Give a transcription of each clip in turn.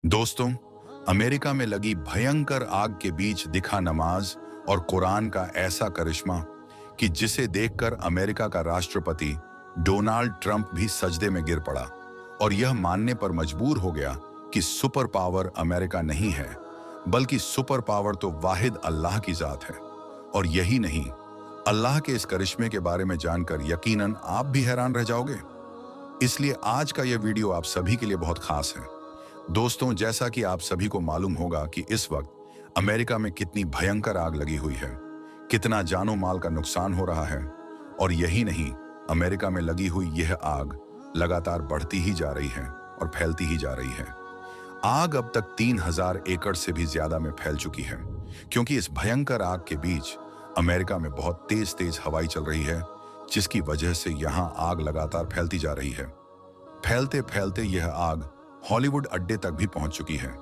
दोस्तों, अमेरिका में लगी भयंकर आग के बीच दिखा नमाज और कुरान का ऐसा करिश्मा कि जिसे देखकर अमेरिका का राष्ट्रपति डोनाल्ड ट्रंप भी सजदे में गिर पड़ा और यह मानने पर मजबूर हो गया कि सुपर पावर अमेरिका नहीं है, बल्कि सुपर पावर तो वाहिद अल्लाह की जात है। और यही नहीं, अल्लाह के इस करिश्मे के बारे में जानकर यकीनन आप भी हैरान रह जाओगे। इसलिए आज का यह वीडियो आप सभी के लिए बहुत खास है। दोस्तों, जैसा कि आप सभी को मालूम होगा कि इस वक्त अमेरिका में कितनी भयंकर आग लगी हुई है, कितना जानो माल का नुकसान हो रहा है। और यही नहीं, अमेरिका में लगी हुई यह आग लगातार बढ़ती ही जा रही है और फैलती ही जा रही है। आग अब तक 3000 एकड़ से भी ज्यादा में फैल चुकी है, क्योंकि इस भयंकर आग के बीच अमेरिका में बहुत तेज तेज हवाई चल रही है, जिसकी वजह से यहाँ आग लगातार फैलती जा रही है। फैलते फैलते यह आग हॉलीवुड अड्डे तक भी पहुंच चुकी है,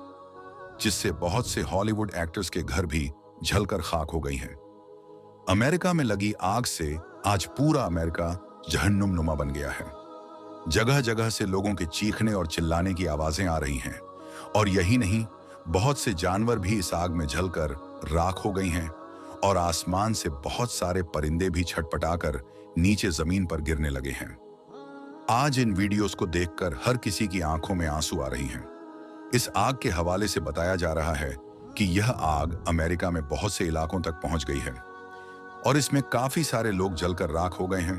जिससे बहुत से हॉलीवुड एक्टर्स के घर भी जलकर खाक हो गई हैं। अमेरिका में लगी आग से आज पूरा अमेरिका जहन्नुम नुमा बन गया है। जगह जगह से लोगों के चीखने और चिल्लाने की आवाजें आ रही हैं। और यही नहीं, बहुत से जानवर भी इस आग में जलकर राख हो गई हैं और आसमान से बहुत सारे परिंदे भी छटपटाकर नीचे जमीन पर गिरने लगे हैं। आज इन वीडियोस को देखकर हर किसी की आंखों में आंसू आ रही हैं। इस आग के हवाले से बताया जा रहा है कि यह आग अमेरिका में बहुत से इलाकों तक पहुंच गई है और इसमें काफी सारे लोग जलकर राख हो गए हैं।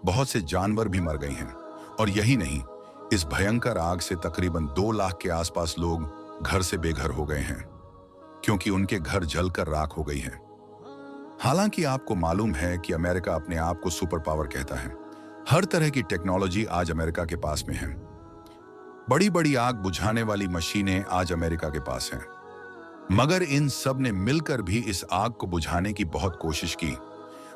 बहुत से जानवर भी मर गए हैं। और यही नहीं, इस भयंकर आग से तकरीबन 2 लाख के आसपास लोग घर से बेघर हो गए हैं, क्योंकि उनके घर जलकर राख हो गई है। हालांकि आपको मालूम है कि अमेरिका अपने आप को सुपर पावर कहता है। हर तरह की टेक्नोलॉजी आज अमेरिका के पास में है। बड़ी बड़ी आग बुझाने वाली मशीनें आज अमेरिका के पास हैं। मगर इन सब ने मिलकर भी इस आग को बुझाने की बहुत कोशिश की,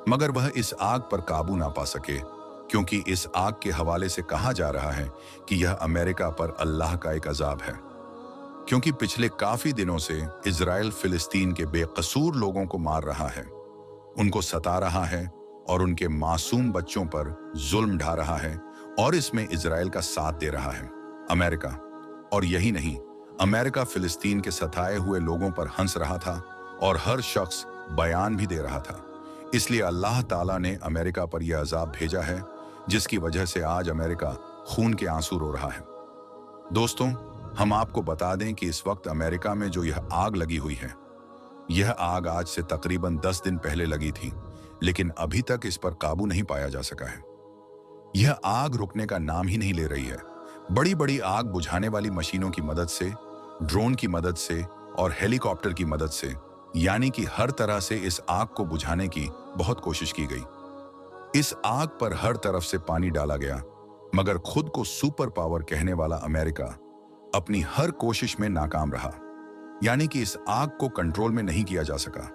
मगर वह इस आग पर काबू ना पा सके, क्योंकि इस आग के हवाले से कहा जा रहा है कि यह अमेरिका पर अल्लाह का एक अजाब है। क्योंकि पिछले काफी दिनों से इजराइल फिलिस्तीन के बेकसूर लोगों को मार रहा है, उनको सता रहा है और उनके मासूम बच्चों पर जुल्म ढा रहा है, और इसमें इजराइल का साथ दे रहा है अमेरिका। और यही नहीं, अमेरिका फिलिस्तीन के सताए हुए लोगों पर हंस रहा था और हर शख्स बयान भी दे रहा था। इसलिए अल्लाह ताला ने अमेरिका पर यह अजाब भेजा है, जिसकी वजह से आज अमेरिका खून के आंसू रो रहा है। दोस्तों, हम आपको बता दें कि इस वक्त अमेरिका में जो यह आग लगी हुई है, यह आग आज से तकरीबन 10 दिन पहले लगी थी, लेकिन अभी तक इस पर काबू नहीं पाया जा सका है। यह आग रुकने का नाम ही नहीं ले रही है। बड़ी बड़ी आग बुझाने वाली मशीनों की मदद से, ड्रोन की मदद से और हेलीकॉप्टर की मदद से, यानी कि हर तरह से इस आग को बुझाने की बहुत कोशिश की गई। इस आग पर हर तरफ से पानी डाला गया, मगर खुद को सुपर पावर कहने वाला अमेरिका अपनी हर कोशिश में नाकाम रहा, यानी कि इस आग को कंट्रोल में नहीं किया जा सका।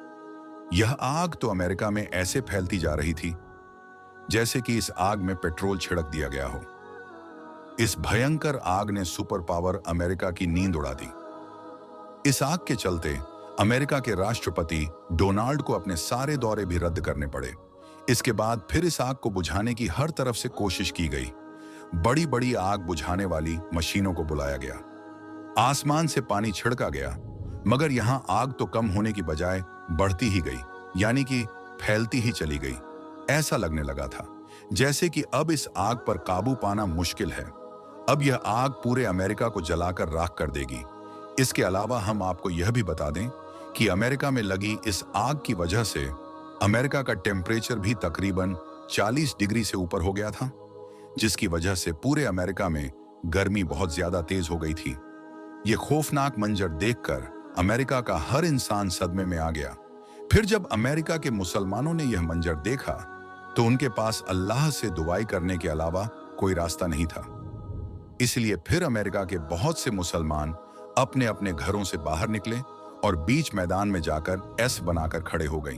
यह आग तो अमेरिका में ऐसे फैलती जा रही थी जैसे कि इस आग में पेट्रोल छिड़क दिया गया हो। इस भयंकर आग ने सुपर पावर अमेरिका की नींद उड़ा दी। इस आग के चलते अमेरिका के राष्ट्रपति डोनाल्ड को अपने सारे दौरे भी रद्द करने पड़े। इसके बाद फिर इस आग को बुझाने की हर तरफ से कोशिश की गई। बड़ी बड़ी आग बुझाने वाली मशीनों को बुलाया गया, आसमान से पानी छिड़का गया, मगर यहां आग तो कम होने की बजाय बढ़ती ही गई, यानी कि फैलती ही चली गई। ऐसा लगने लगा था जैसे कि अब इस आग पर काबू पाना मुश्किल है। अब यह आग पूरे अमेरिका को जलाकर राख कर देगी। इसके अलावा हम आपको यह भी बता दें कि अमेरिका में लगी इस आग की वजह से अमेरिका का टेम्परेचर भी तकरीबन 40 डिग्री से ऊपर हो गया था, जिसकी वजह से पूरे अमेरिका में गर्मी बहुत ज्यादा तेज हो गई थी। ये खौफनाक मंजर देखकर अमेरिका का हर इंसान सदमे में आ गया। फिर जब अमेरिका के मुसलमानों ने यह मंजर देखा, तो उनके पास अल्लाह से दुआई करने के अलावा कोई रास्ता नहीं था। इसलिए फिर अमेरिका के बहुत से मुसलमान अपने अपने घरों से बाहर निकले और बीच मैदान में जाकर एस बनाकर खड़े हो गए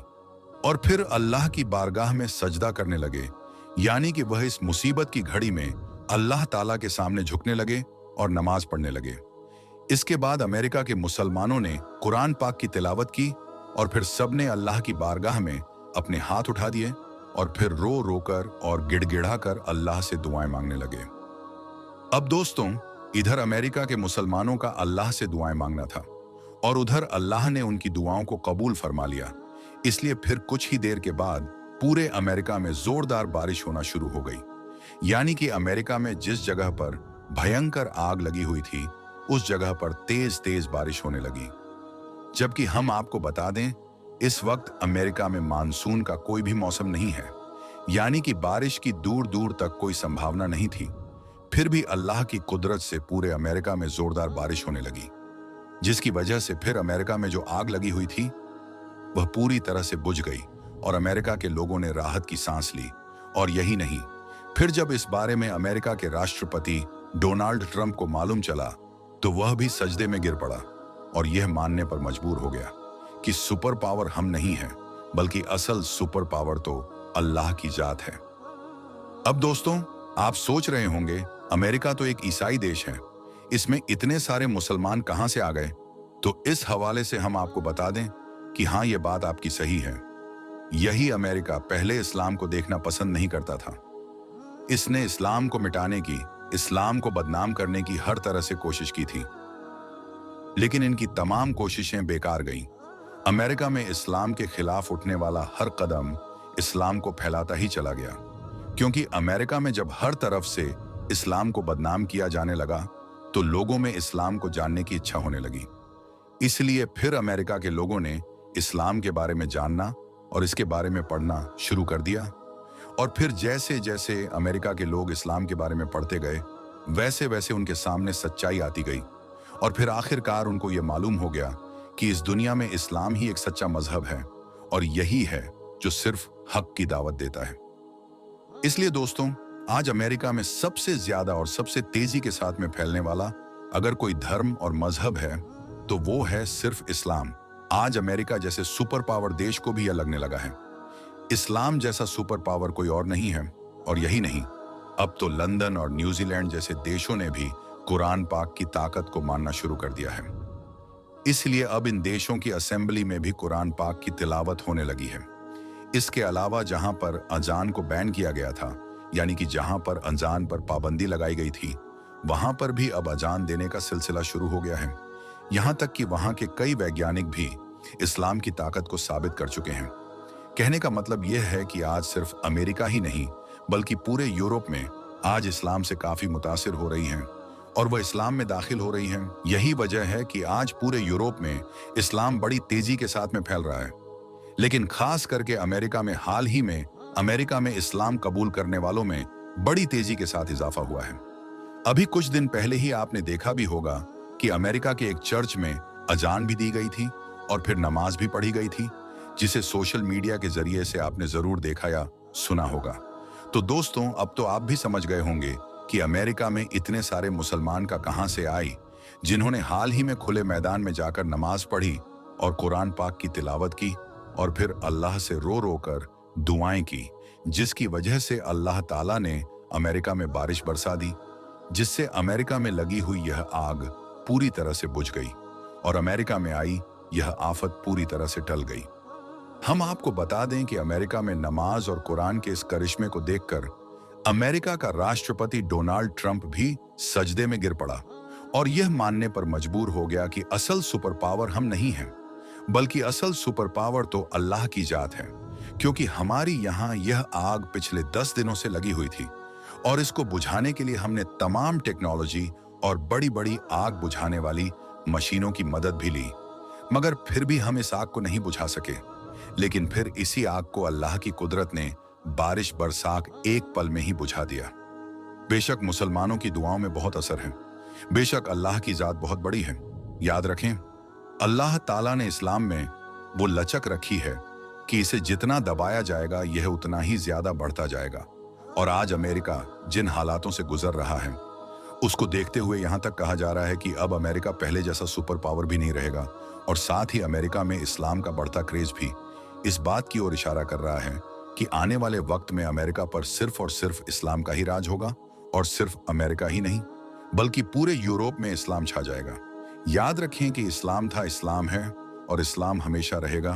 और फिर अल्लाह की बारगाह में सजदा करने लगे, यानी कि वह इस मुसीबत की घड़ी में अल्लाह ताला के सामने झुकने लगे और नमाज पढ़ने लगे। इसके बाद अमेरिका के मुसलमानों ने कुरान पाक की तिलावत की और फिर सबने अल्लाह की बारगाह में अपने हाथ उठा दिए और फिर रो रो कर और गिड़गिड़ा कर अल्लाह से दुआएं मांगने लगे। अब दोस्तों, इधर अमेरिका के मुसलमानों का अल्लाह से दुआएं मांगना था और उधर अल्लाह ने उनकी दुआओं को कबूल फरमा लिया। इसलिए फिर कुछ ही देर के बाद पूरे अमेरिका में जोरदार बारिश होना शुरू हो गई। यानी कि अमेरिका में जिस जगह पर भयंकर आग लगी हुई थी, उस जगह पर तेज तेज बारिश होने लगी। जबकि हम आपको बता दें, इस वक्त अमेरिका में मानसून का कोई भी मौसम नहीं है, यानी कि बारिश की दूर दूर तक कोई संभावना नहीं थी। फिर भी अल्लाह की कुदरत से पूरे अमेरिका में जोरदार बारिश होने लगी, जिसकी वजह से फिर अमेरिका में जो आग लगी हुई थी वह पूरी तरह से बुझ गई और अमेरिका के लोगों ने राहत की सांस ली। और यही नहीं, फिर जब इस बारे में अमेरिका के राष्ट्रपति डोनाल्ड ट्रंप को मालूम चला तो वह भी सजदे में गिर पड़ा और यह मानने पर मजबूर हो गया कि सुपर पावर हम नहीं हैं, बल्कि असल सुपर पावर तो अल्लाह की जात है। अब दोस्तों, आप सोच रहे होंगे अमेरिका तो एक ईसाई देश है, इसमें इतने सारे मुसलमान कहां से आ गए? तो इस हवाले से हम आपको बता दें कि हाँ, यह बात आपकी सही है। यही अमेरिका पहले इस्लाम को देखना पसंद नहीं करता था। इसने इस्लाम को मिटाने की, इस्लाम को बदनाम करने की हर तरह से कोशिश की थी, लेकिन इनकी तमाम कोशिशें बेकार गईं। अमेरिका में इस्लाम के खिलाफ उठने वाला हर कदम इस्लाम को फैलाता ही चला गया, क्योंकि अमेरिका में जब हर तरफ से इस्लाम को बदनाम किया जाने लगा तो लोगों में इस्लाम को जानने की इच्छा होने लगी। इसलिए फिर अमेरिका के लोगों ने इस्लाम के बारे में जानना और इसके बारे में पढ़ना शुरू कर दिया। और फिर जैसे जैसे अमेरिका के लोग इस्लाम के बारे में पढ़ते गए, वैसे वैसे उनके सामने सच्चाई आती गई और फिर आखिरकार उनको ये मालूम हो गया कि इस दुनिया में इस्लाम ही एक सच्चा मजहब है और यही है जो सिर्फ हक की दावत देता है। इसलिए दोस्तों, आज अमेरिका में सबसे ज्यादा और सबसे तेजी के साथ में फैलने वाला अगर कोई धर्म और मजहब है तो वो है सिर्फ इस्लाम। आज अमेरिका जैसे सुपर पावर देश को भी यह लगने लगा है इस्लाम जैसा सुपर पावर कोई और नहीं है। और यही नहीं, अब तो लंदन और न्यूजीलैंड जैसे देशों ने भी कुरान पाक की ताकत को मानना शुरू कर दिया है। इसलिए अब इन देशों की असेंबली में भी कुरान पाक की तिलावत होने लगी है। इसके अलावा जहां पर अजान को बैन किया गया था, यानी कि जहां पर अजान पर पाबंदी लगाई गई थी, वहां पर भी अब अजान देने का सिलसिला शुरू हो गया है। यहां तक कि वहां के कई वैज्ञानिक भी इस्लाम की ताकत को साबित कर चुके हैं। कहने का मतलब यह है कि आज सिर्फ अमेरिका ही नहीं, बल्कि पूरे यूरोप में आज इस्लाम से काफी मुतासिर हो रही हैं और वह इस्लाम में दाखिल हो रही हैं। यही वजह है कि आज पूरे यूरोप में इस्लाम बड़ी तेजी के साथ में फैल रहा है। लेकिन खास करके अमेरिका में हाल ही में अमेरिका में इस्लाम कबूल करने वालों में बड़ी तेजी के साथ इजाफा हुआ है। अभी कुछ दिन पहले ही आपने देखा भी होगा कि अमेरिका के एक चर्च में अजान भी दी गई थी और फिर नमाज भी पढ़ी गई थी, जिसे सोशल मीडिया के जरिए से आपने जरूर देखा या सुना होगा। तो दोस्तों, अब तो आप भी समझ गए होंगे कि अमेरिका में इतने सारे मुसलमान का कहां से आई, जिन्होंने हाल ही में खुले मैदान में जाकर नमाज पढ़ी और कुरान पाक की तिलावत की और फिर अल्लाह से रो रो कर दुआएं की, जिसकी वजह से अल्लाह ताला ने अमेरिका में बारिश बरसा दी, जिससे अमेरिका में लगी हुई यह आग पूरी तरह से बुझ गई और अमेरिका में आई यह आफत पूरी तरह से टल गई। हम आपको बता दें कि अमेरिका में नमाज और कुरान के इस करिश्मे को देखकर अमेरिका का राष्ट्रपति डोनाल्ड ट्रंप भी सजदे में गिर पड़ा और यह मानने पर मजबूर हो गया कि असल सुपर पावर हम नहीं हैं, बल्कि असल सुपर पावर तो अल्लाह की जात है, क्योंकि हमारी यहाँ यह आग पिछले 10 दिनों से लगी हुई थी और इसको बुझाने के लिए हमने तमाम टेक्नोलॉजी और बड़ी बड़ी आग बुझाने वाली मशीनों की मदद भी ली, मगर फिर भी हम इस आग को नहीं बुझा सके। लेकिन फिर इसी आग को अल्लाह की कुदरत ने बारिश बरसात एक पल में ही बुझा दिया। बेशक मुसलमानों की दुआओं में बहुत असर है, बेशक अल्लाह की जात बहुत बड़ी है। याद रखें, अल्लाह ताला ने इस्लाम में वो लचक रखी है कि इसे जितना दबाया जाएगा यह उतना ही ज्यादा बढ़ता जाएगा। और आज अमेरिका जिन हालातों से गुजर रहा है उसको देखते हुए यहां तक कहा जा रहा है कि अब अमेरिका पहले जैसा सुपर पावर भी नहीं रहेगा और साथ ही अमेरिका में इस्लाम का बढ़ता क्रेज भी इस बात की ओर इशारा कर रहा है कि आने वाले वक्त में अमेरिका पर सिर्फ और सिर्फ इस्लाम का ही राज होगा और सिर्फ अमेरिका ही नहीं बल्कि पूरे यूरोप में इस्लाम छा जाएगा। याद रखें कि इस्लाम था, इस्लाम है और इस्लाम हमेशा रहेगा।